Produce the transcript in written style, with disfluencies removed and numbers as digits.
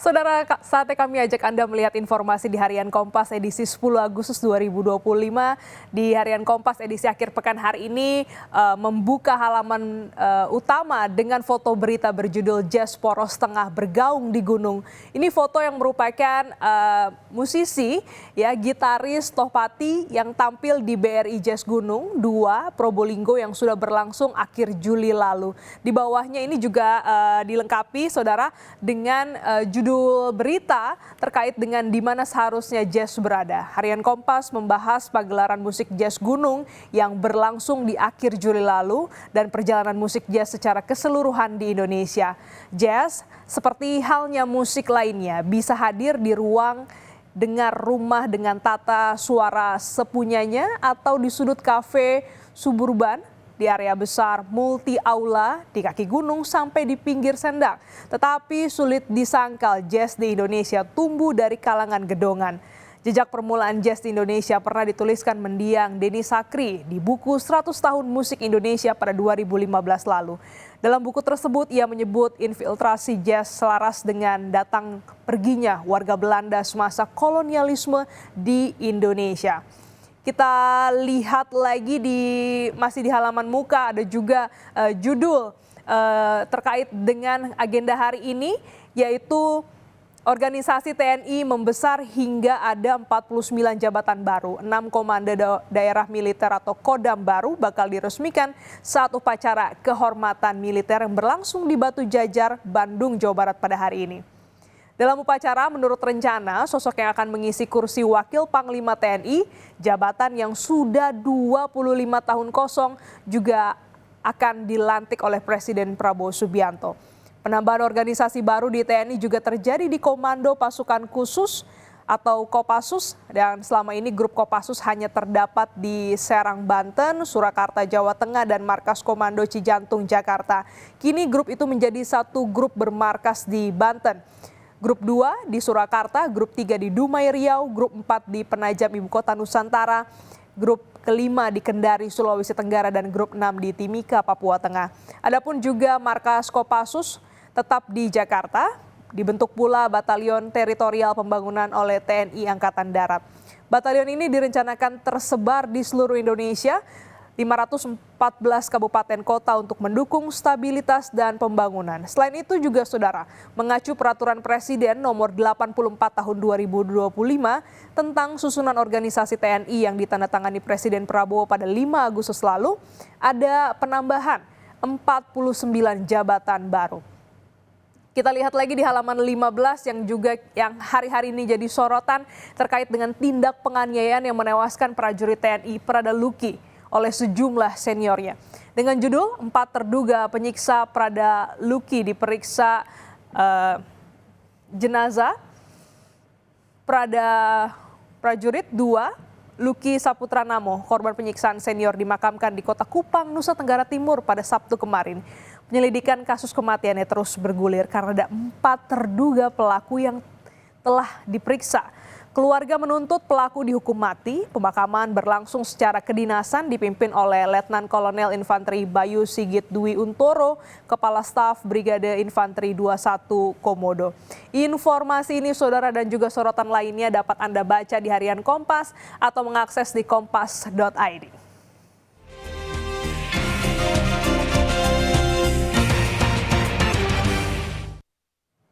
Saudara, saatnya kami ajak Anda melihat informasi di Harian Kompas edisi 10 Agustus 2025. Di Harian Kompas edisi akhir pekan hari ini membuka halaman utama dengan foto berita berjudul Jazz Poros Tengah Bergaung di Gunung. Ini foto yang merupakan musisi, ya, gitaris Tohpati yang tampil di BRI Jazz Gunung 2 Probolinggo yang sudah berlangsung akhir Juli lalu. Di bawahnya ini juga dilengkapi, saudara, dengan judul berita terkait dengan di mana seharusnya jazz berada. Harian Kompas membahas pagelaran musik jazz gunung yang berlangsung di akhir Juli lalu dan perjalanan musik jazz secara keseluruhan di Indonesia. Jazz, seperti halnya musik lainnya, bisa hadir di ruang dengar rumah dengan tata suara sepunyanya atau di sudut kafe suburban, di area besar multi aula, di kaki gunung sampai di pinggir sendang. Tetapi sulit disangkal jazz di Indonesia tumbuh dari kalangan gedongan. Jejak permulaan jazz di Indonesia pernah dituliskan mendiang Denny Sakrie di buku 100 tahun musik Indonesia pada 2015 lalu. Dalam buku tersebut ia menyebut infiltrasi jazz selaras dengan datang perginya warga Belanda semasa kolonialisme di Indonesia. Kita lihat lagi masih di halaman muka ada juga judul terkait dengan agenda hari ini, yaitu organisasi TNI membesar hingga ada 49 jabatan baru. 6 komando daerah militer atau Kodam baru bakal diresmikan saat upacara kehormatan militer yang berlangsung di Batu Jajar, Bandung, Jawa Barat pada hari ini. Dalam upacara, menurut rencana, sosok yang akan mengisi kursi Wakil Panglima TNI, jabatan yang sudah 25 tahun kosong, juga akan dilantik oleh Presiden Prabowo Subianto. Penambahan organisasi baru di TNI juga terjadi di Komando Pasukan Khusus atau Kopassus, dan selama ini grup Kopassus hanya terdapat di Serang, Banten, Surakarta, Jawa Tengah, dan Markas Komando Cijantung, Jakarta. Kini grup itu menjadi satu grup bermarkas di Banten. Grup 2 di Surakarta, grup 3 di Dumai Riau, grup 4 di Penajam Ibu Kota Nusantara, grup kelima di Kendari, Sulawesi Tenggara, dan grup 6 di Timika, Papua Tengah. Adapun juga markas Kopassus tetap di Jakarta, dibentuk pula Batalion Teritorial Pembangunan oleh TNI Angkatan Darat. Batalion ini direncanakan tersebar di seluruh Indonesia, 514 kabupaten kota untuk mendukung stabilitas dan pembangunan. Selain itu juga, saudara, mengacu peraturan Presiden nomor 84 tahun 2025 tentang susunan organisasi TNI yang ditandatangani Presiden Prabowo pada 5 Agustus lalu, ada penambahan 49 jabatan baru. Kita lihat lagi di halaman 15 yang hari-hari ini jadi sorotan terkait dengan tindak penganiayaan yang menewaskan prajurit TNI Prada Luki oleh sejumlah seniornya. Dengan judul 4 terduga penyiksa Prada Luki diperiksa jenazah prajurit 2 Luki Saputra Namo, korban penyiksaan senior, dimakamkan di Kota Kupang, Nusa Tenggara Timur pada Sabtu kemarin. Penyelidikan kasus kematiannya terus bergulir karena ada 4 terduga pelaku yang telah diperiksa. Keluarga menuntut pelaku dihukum mati. Pemakaman berlangsung secara kedinasan dipimpin oleh Letnan Kolonel Infanteri Bayu Sigit Dwi Untoro, Kepala Staf Brigade Infanteri 21 Komodo. Informasi ini, saudara, dan juga sorotan lainnya dapat Anda baca di Harian Kompas atau mengakses di kompas.id.